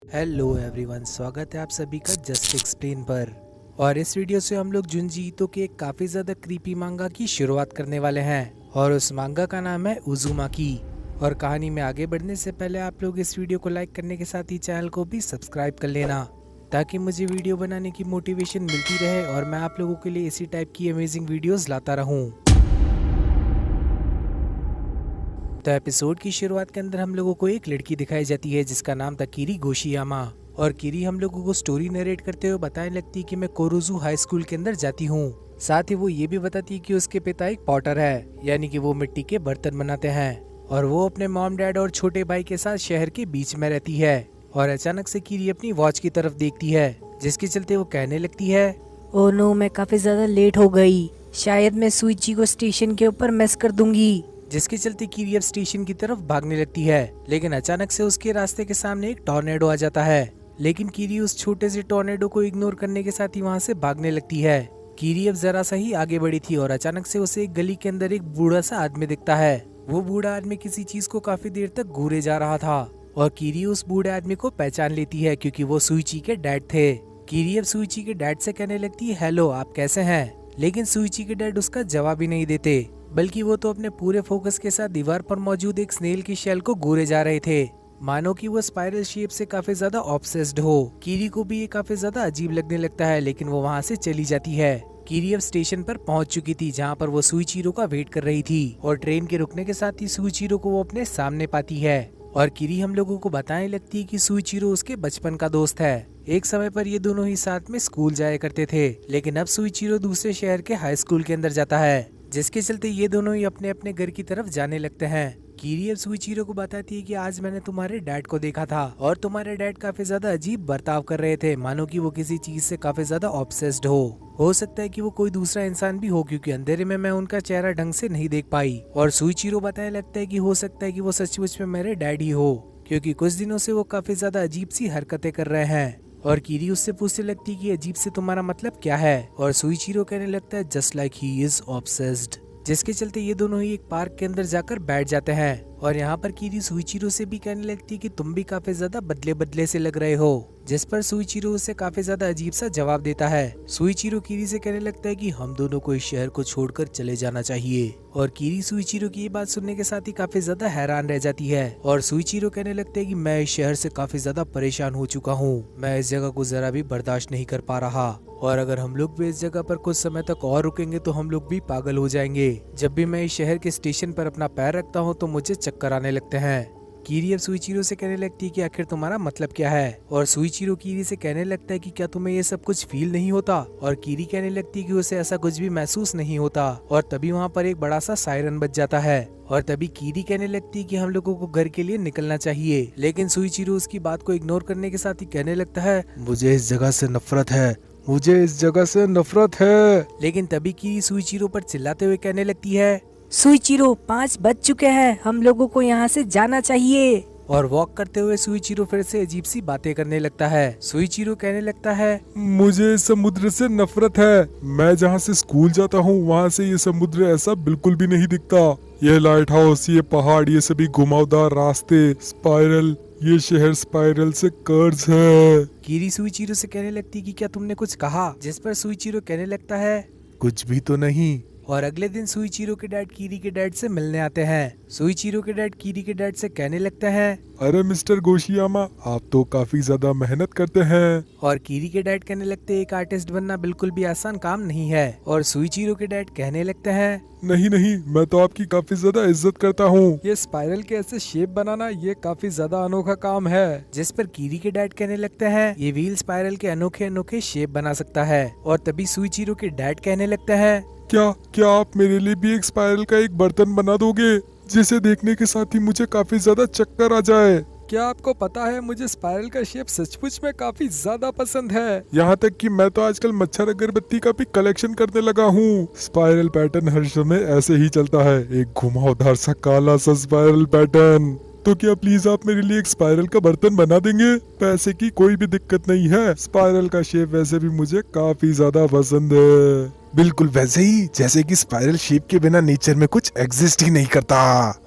Hello everyone, स्वागत है आप सभी का जस्ट एक्सप्लेन पर। और इस वीडियो से हम लोग जुंजी ईतो के एक काफी ज्यादा क्रीपी मांगा की शुरुआत करने वाले हैं और उस मांगा का नाम है उज़ुमाकी। और कहानी में आगे बढ़ने से पहले आप लोग इस वीडियो को लाइक करने के साथ ही चैनल को भी सब्सक्राइब कर लेना, ताकि मुझे वीडियो बनाने की मोटिवेशन मिलती रहे और मैं आप लोगों के लिए इसी टाइप की अमेजिंग वीडियोस लाता रहूं। तो एपिसोड की शुरुआत के अंदर हम लोगों को एक लड़की दिखाई जाती है जिसका नाम था कीरी गोशियामा। और कीरी हम लोगों को स्टोरी नरेट करते हुए बताने लगती है कि मैं कोरुजू हाई स्कूल के अंदर जाती हूँ। साथ ही वो ये भी बताती है कि उसके पिता एक पॉटर है, यानी कि वो मिट्टी के बर्तन बनाते हैं और वो अपने मॉम डैड और छोटे भाई के साथ शहर के बीच में रहती है। और अचानक से कीरी अपनी वॉच की तरफ देखती है, जिसके चलते वो कहने लगती है, ओह नो, मैं काफी ज्यादा लेट हो गई। शायद मैं सुइची को स्टेशन के ऊपर मिस कर दूंगी। जिसके चलते कीरी अब स्टेशन की तरफ भागने लगती है। लेकिन अचानक से उसके रास्ते के सामने एक टॉर्नेडो आ जाता है। लेकिन कीरी उस छोटे से टॉर्नेडो को इग्नोर करने के साथ ही वहां से भागने लगती है। कीरी अब जरा सा ही आगे बढ़ी थी और अचानक से उसे एक गली के अंदर एक बूढ़ा सा आदमी दिखता है। वो बूढ़ा आदमी किसी चीज को काफी देर तक घूरे जा रहा था और कीरी उस बूढ़े आदमी को पहचान लेती है, क्योंकि वो सुइची के डैड थे। कीरी अब सुइची के डैड से कहने लगती है, हेलो, आप कैसे हैं? लेकिन सुइची के डैड उसका जवाब ही नहीं देते, बल्कि वो तो अपने पूरे फोकस के साथ दीवार पर मौजूद एक स्नेल की शेल को घूरे जा रहे थे, मानो कि वो स्पाइरल शेप से काफी ज्यादा ऑब्सेस्ड हो। कीरी को भी ये काफी ज्यादा अजीब लगने लगता है, लेकिन वो वहाँ से चली जाती है। कीरी अब स्टेशन पर पहुंच चुकी थी, जहाँ पर वो सुइचिरो का वेट कर रही थी और ट्रेन के रुकने के साथ ही सुइचिरो को वो अपने सामने पाती है। और कीरी हम लोगों को बताने लगती है कि सुइचिरो उसके बचपन का दोस्त है। एक समय पर ये दोनों ही साथ में स्कूल जाया करते थे, लेकिन अब सुइचिरो दूसरे शहर के हाई स्कूल के अंदर जाता है, जिसके चलते ये दोनों ही अपने अपने घर की तरफ जाने लगते हैं। कीरी अब सुइचिरो को बताती है कि आज मैंने तुम्हारे डैड को देखा था और तुम्हारे डैड काफी ज्यादा अजीब बर्ताव कर रहे थे, मानो कि वो किसी चीज से काफी ज्यादा ऑब्सेस्ड हो सकता है कि वो कोई दूसरा इंसान भी हो, क्योंकि अंधेरे में मैं उनका चेहरा ढंग से नहीं देख पाई। और सुइचिरो बताने लगता है कि हो सकता है कि वो सचमुच में मेरे डैड ही हो, क्योंकि कुछ दिनों से वो काफी ज्यादा अजीब सी हरकतें कर रहे हैं। और कीरी उससे पूछने लगती है कि अजीब से तुम्हारा मतलब क्या है? और सुइचिरो कहने लगता है, just like he is obsessed. जिसके चलते ये दोनों ही एक पार्क के अंदर जाकर बैठ जाते हैं। और यहाँ पर कीरी सुइचिरो से भी कहने लगती है कि तुम भी काफी ज्यादा बदले बदले से लग रहे हो, जिस पर सुइचिरो उसे काफी ज्यादा अजीब सा जवाब देता है। सुइचिरो कीरी से कहने लगता है कि हम दोनों को इस शहर को छोड़कर चले जाना चाहिए। और कीरी सुइचिरो की ये बात सुनने के साथ ही काफी ज्यादा हैरान रह जाती है। और सुइचिरो कहने लगता है कि मैं इस शहर से काफी ज्यादा परेशान हो चुका हूँ, मैं इस जगह को जरा भी बर्दाश्त नहीं कर पा रहा, और अगर हम लोग भी इस जगह पर कुछ समय तक और रुकेंगे तो हम लोग भी पागल हो जाएंगे। जब भी मैं इस शहर के स्टेशन पर अपना पैर रखता हूँ तो मुझे चक्कर आने लगते हैं। कीरी अब सुइचिरो से कहने लगती है कि आखिर तुम्हारा मतलब क्या है? और सुइचिरो कीरी से कहने लगता है कि क्या तुम्हें ये सब कुछ फील नहीं होता? और कीरी कहने लगती है कि उसे ऐसा कुछ भी महसूस नहीं होता। और तभी वहाँ पर एक बड़ा सा सायरन बज जाता है। और तभी कीरी कहने लगती है कि हम लोगों को घर के लिए निकलना चाहिए, लेकिन सुइचिरो उसकी बात को इग्नोर करने के साथ ही कहने लगता है, मुझे इस जगह से नफरत है, मुझे इस जगह से नफरत है। लेकिन तभी कीरी सुइचिरो पर चिल्लाते हुए कहने लगती है, सुइचिरो, 5 बज चुके हैं, हम लोगों को यहाँ से जाना चाहिए। और वॉक करते हुए सुइचिरो फिर से अजीब सी बातें करने लगता है। सुइचिरो कहने लगता है, मुझे इस समुद्र से नफरत है। मैं जहाँ से स्कूल जाता हूँ वहाँ से ये समुद्र ऐसा बिल्कुल भी नहीं दिखता। ये लाइट हाउस, ये पहाड़, ये सभी घुमावदार रास्ते, स्पाइरल, ये शहर स्पाइरल से कर्ज है। कीरी सुइचिरो से कहने लगती कि क्या तुमने कुछ कहा? जिस पर सुइचिरो कहने लगता है, कुछ भी तो नहीं। और अगले दिन सुइचिरो के डैड कीरी के डैड से मिलने आते हैं। सुइचिरो के डैड कीरी के डैड से कहने लगते हैं, अरे मिस्टर गोशियामा, आप तो काफी ज्यादा मेहनत करते हैं। और कीरी के डैड कहने लगते हैं, एक आर्टिस्ट बनना बिल्कुल भी आसान काम नहीं है। और सुइचिरो के डैड कहने लगते हैं, नहीं नहीं, मैं तो आपकी काफी ज्यादा इज्जत करता हूँ। ये स्पाइरल के ऐसे शेप बनाना ये काफी ज्यादा अनोखा काम है। जिस पर कीरी के डैड कहने लगते हैं, ये व्हील स्पाइरल के अनोखे अनोखे शेप बना सकता है। और तभी सुइचिरो के डैड कहने लगते हैं, क्या क्या आप मेरे लिए भी एक स्पाइरल का एक बर्तन बना दोगे, जिसे देखने के साथ ही मुझे काफी ज्यादा चक्कर आ जाए? क्या आपको पता है मुझे स्पाइरल का शेप सचमुच में काफी ज्यादा पसंद है। यहाँ तक कि मैं तो आजकल मच्छर अगरबत्ती का भी कलेक्शन करने लगा हूँ। स्पाइरल पैटर्न हर समय ऐसे ही चलता है, एक घुमावदार सा काला सा स्पाइरल पैटर्न। तो क्या प्लीज आप मेरे लिए एक स्पाइरल का बर्तन बना देंगे? पैसे की कोई भी दिक्कत नहीं है, स्पाइरल का शेप वैसे भी मुझे काफी ज्यादा पसंद है, बिल्कुल वैसे ही जैसे कि स्पाइरल शेप के बिना नेचर में कुछ एग्जिस्ट ही नहीं करता।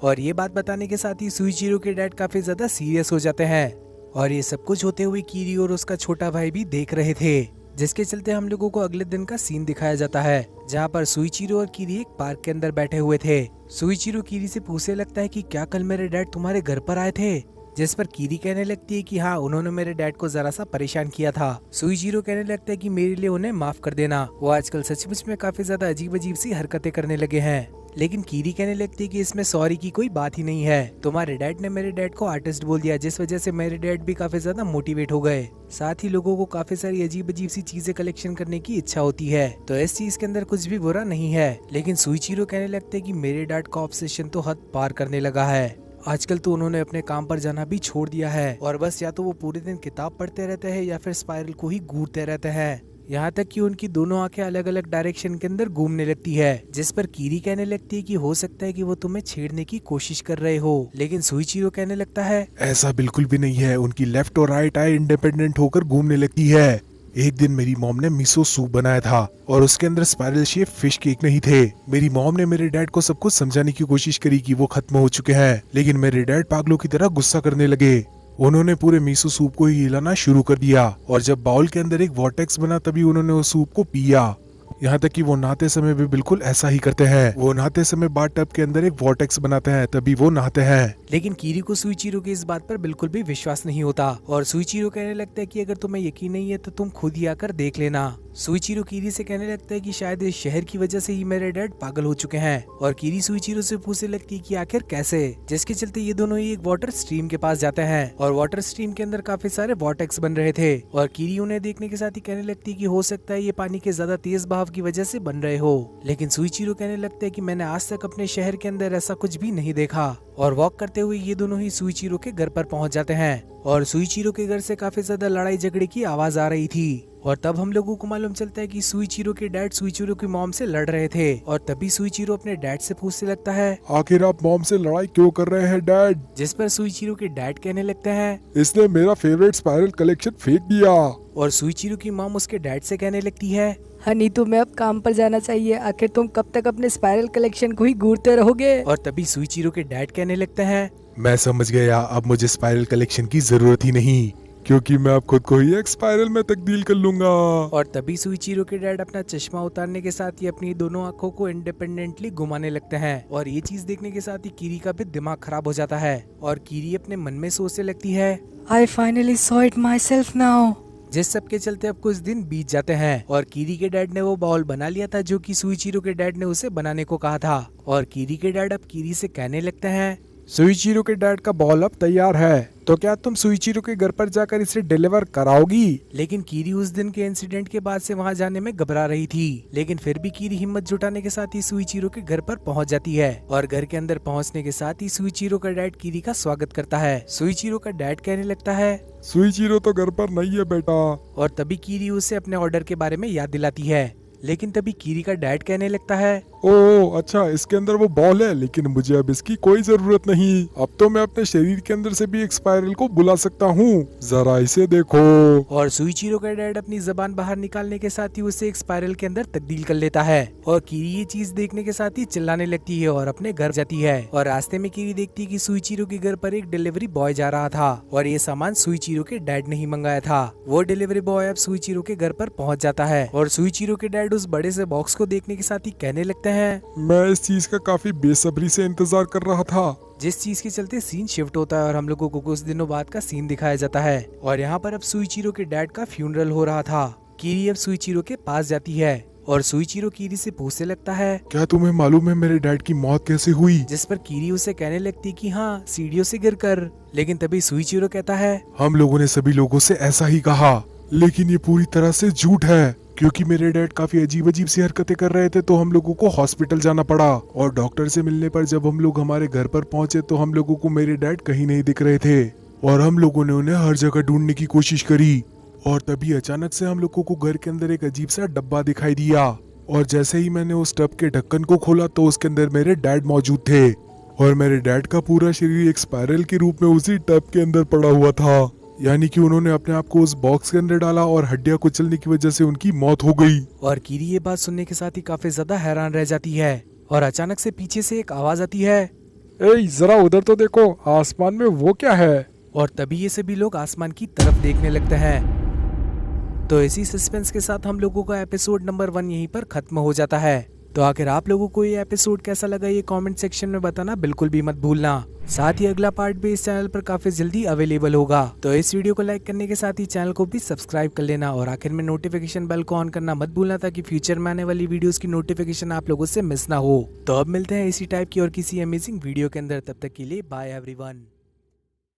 और ये बात बताने के साथ ही सुइचिरो के डैड काफी ज्यादा सीरियस हो जाते हैं। और ये सब कुछ होते हुए कीरी और उसका छोटा भाई भी देख रहे थे, जिसके चलते हम लोगों को अगले दिन का सीन दिखाया जाता है, जहाँ पर सुइचिरो और कीरी एक पार्क के अंदर बैठे हुए थे। सुइचिरो कीरी से पूछने लगता है कि क्या कल मेरे डैड तुम्हारे घर पर आए थे, जिस पर कीरी कहने लगती है कि हाँ, उन्होंने मेरे डैड को जरा सा परेशान किया था। सुइचिरो कहने लगता है कि मेरे लिए उन्हें माफ कर देना, वो आजकल सचमुच में काफी ज्यादा अजीब अजीब सी हरकतें करने लगे हैं। लेकिन कीरी कहने लगती है कि इसमें सॉरी की कोई बात ही नहीं है, तुम्हारे डैड ने मेरे डैड को आर्टिस्ट बोल दिया, जिस वजह से मेरे डैड भी काफी ज्यादा मोटिवेट हो गए। साथ ही लोगों को काफी सारी अजीब अजीब सी चीजें कलेक्शन करने की इच्छा होती है, तो इस चीज के अंदर कुछ भी बुरा नहीं है। लेकिन सुइचिरो कहने लगते है कि मेरे डैड का ऑब्सेशन तो हद पार करने लगा है, आजकल तो उन्होंने अपने काम पर जाना भी छोड़ दिया है और बस या तो वो पूरे दिन किताब पढ़ते रहते हैं या फिर स्पाइरल को ही घूरते रहते हैं। यहाँ तक कि उनकी दोनों आंखें अलग अलग डायरेक्शन के अंदर घूमने लगती है, जिस पर कीरी कहने लगती है कि हो सकता है कि वो तुम्हें छेड़ने की कोशिश कर रहे हो। लेकिन सुइचिरो कहने लगता है ऐसा बिल्कुल भी नहीं है, उनकी लेफ्ट और राइट आई इंडिपेंडेंट होकर घूमने लगती है। एक दिन मेरी मॉम ने मिसो सूप बनाया था और उसके अंदर स्पाइरल शेप फिश केक नहीं थे। मेरी मॉम ने मेरे डैड को सब कुछ समझाने की कोशिश करी कि वो खत्म हो चुके हैं, लेकिन मेरे डैड पागलों की तरह गुस्सा करने लगे। उन्होंने पूरे मिसो सूप को ही हिलाना शुरू कर दिया और जब बाउल के अंदर एक वॉर्टेक्स बना तभी उन्होंने उस सूप को पिया। यहाँ तक कि वो नहाते समय भी बिल्कुल ऐसा ही करते हैं, वो नहाते समय बाथ टब के अंदर एक वॉर्टेक्स बनाते हैं तभी वो नहाते हैं। लेकिन कीरी को सुइचिरो की इस बात पर बिल्कुल भी विश्वास नहीं होता और सुइचिरो कहने लगता है कि अगर तुम्हें यकीन नहीं है तो तुम खुद ही आकर देख लेना। सुइचिरो कीरी से कहने लगता है कि शायद इस शहर की वजह से ही मेरे डैड पागल हो चुके हैं और कीरी सुइचिरो से पूछने लगती है कि आखिर कैसे, जिसके चलते ये दोनों ही एक वाटर स्ट्रीम के पास जाते हैं और वाटर स्ट्रीम के अंदर काफी सारे वॉर्टेक्स बन रहे थे और कीरी उन्हें देखने के साथ ही कहने लगती है कि हो सकता है ये पानी के ज्यादा तेज बहाव की वजह से बन रहे हो। लेकिन सुइचिरो कहने लगता है कि मैंने आज तक अपने शहर के अंदर ऐसा कुछ भी नहीं देखा और वॉक करते हुए ये दोनों ही सुइचिरो के घर पर पहुंच जाते हैं और सुइचिरो के घर से काफी ज्यादा लड़ाई झगड़े की आवाज आ रही थी और तब हम लोगों को मालूम चलता है कि सुइचिरो के डैड सुइचिरो की मॉम से लड़ रहे थे और तभी सुइचिरो अपने डैड से पूछने लगता है आखिर आप मॉम से लड़ाई क्यों कर रहे हैं डैड? जिस पर सुइचिरो के डैड कहने लगते हैं इसने मेरा फेवरेट स्पाइरल कलेक्शन फेंक दिया। और सुइचिरो की मॉम उसके डैड से कहने लगती है हनी तुम्हें अब काम पर जाना चाहिए, आखिर तुम कब तक अपने स्पाइरल कलेक्शन को ही घूरते रहोगे। और तभी सुइचिरो के डैड कहने लगते हैं मैं समझ गया, अब मुझे स्पाइरल कलेक्शन की जरूरत ही नहीं, क्योंकि मैं अब खुद को ही एक स्पाइरल में तब्दील कर लूंगा। और तभी सुइचिरो के डैड अपना चश्मा उतारने के साथ ही अपनी दोनों आंखों को इंडिपेंडेंटली घुमाने लगते हैं और ये चीज देखने के साथ ही कीरी का भी दिमाग खराब हो जाता है और कीरी अपने मन में सोचने लगती है I finally saw it myself now। जिस सब के चलते अब कुछ दिन बीत जाते हैं और कीरी के डैड ने वो बाउल बना लिया था जो कि सुइचिरो के डैड ने उसे बनाने को कहा था और कीरी के डैड अब कीरी से कहने लगते हैं सुइचिरो के डैड का बॉल अब तैयार है, तो क्या तुम सुइचिरो के घर पर जाकर इसे डिलीवर कराओगी? लेकिन कीरी उस दिन के इंसिडेंट के बाद से वहां जाने में घबरा रही थी, लेकिन फिर भी कीरी हिम्मत जुटाने के साथ ही सुइचिरो के घर पर पहुंच जाती है और घर के अंदर पहुंचने के साथ ही सुइचिरो का डैड कीरी का स्वागत करता है। सुइचिरो का डैड कहने लगता है सुइचिरो तो घर पर नहीं है बेटा। और तभी कीरी उसे अपने ऑर्डर के बारे में याद दिलाती है, लेकिन तभी कीरी का डैड कहने लगता है ओह अच्छा, इसके अंदर वो बॉल है, लेकिन मुझे अब इसकी कोई जरूरत नहीं। अब तो मैं अपने शरीर के अंदर से भी एक स्पाइरल को बुला सकता हूँ, जरा इसे देखो। और सुइचिरो का डैड अपनी जबान बाहर निकालने के साथ ही उसे एक स्पाइरल के अंदर तब्दील कर लेता है और कीरी ये चीज देखने के साथ ही चिल्लाने लगती है और अपने घर जाती है और रास्ते में कीरी देखती है कि सुइचिरो के घर पर एक डिलीवरी बॉय जा रहा था और ये सामान सुइचिरो के डैड ने ही मंगाया था। वो डिलीवरी बॉय अब सुइचिरो के घर पर पहुँच जाता है और सुइचिरो के डैड उस बड़े से बॉक्स को देखने के साथ ही कहने लगते हैं मैं इस चीज का काफी बेसब्री से इंतजार कर रहा था। जिस चीज के चलते सीन शिफ्ट होता है और हम लोगों को कुछ दिनों बाद का सीन दिखाया जाता है और यहाँ पर अब सुइचिरो के डैड का फ्यूनरल हो रहा था। कीरी अब सुइचिरो के पास जाती है और सुइचिरो कीरी से पूछने लगता है क्या तुम्हें मालूम है मेरे डैड की मौत कैसे हुई? जिस पर कीरी उसे कहने लगती कि हाँ, सीढ़ियों से गिरकर। लेकिन तभी सुइचिरो कहता है हम लोगों ने सभी लोगों से ऐसा ही कहा, लेकिन ये पूरी तरह से झूठ है, क्योंकि मेरे डैड काफी अजीब अजीब सी हरकतें कर रहे थे तो हम लोगों को हॉस्पिटल जाना पड़ा और डॉक्टर से मिलने पर जब हम लोग हमारे घर पर पहुंचे तो हम लोगों को मेरे डैड कहीं नहीं दिख रहे थे और हम लोगों ने उन्हें हर जगह ढूंढने की कोशिश करी और तभी अचानक से हम लोगों को घर के अंदर एक अजीब सा डब्बा दिखाई दिया और जैसे ही मैंने उस टब के ढक्कन को खोला तो उसके अंदर मेरे डैड मौजूद थे और मेरे डैड का पूरा शरीर एक स्पाइरल के रूप में उसी टब के अंदर पड़ा हुआ था, यानी कि उन्होंने अपने आप को उस बॉक्स के अंदर डाला और हड्डियां कुचलने की वजह से उनकी मौत हो गई। और कीरी ये बात सुनने के साथ ही काफी ज्यादा हैरान रह जाती है और अचानक से पीछे से एक आवाज आती है ए जरा उधर तो देखो, आसमान में वो क्या है? और तभी ये सभी लोग आसमान की तरफ देखने लगते हैं। तो इसी सस्पेंस के साथ हम लोगों का एपिसोड नंबर 1 यहीं पर खत्म हो जाता है। तो आखिर आप लोगों को ये एपिसोड कैसा लगा ये कमेंट सेक्शन में बताना बिल्कुल भी मत भूलना। साथ ही अगला पार्ट भी इस चैनल पर काफी जल्दी अवेलेबल होगा। तो इस वीडियो को लाइक करने के साथ ही चैनल को भी सब्सक्राइब कर लेना और आखिर में नोटिफिकेशन बेल को ऑन करना मत भूलना ताकि फ्यूचर में आने वाली वीडियोस की नोटिफिकेशन आप लोगों से मिस ना हो। तो अब मिलते हैं इसी टाइप की और किसी अमेजिंग वीडियो के अंदर, तब तक के लिए बाय एवरीवन।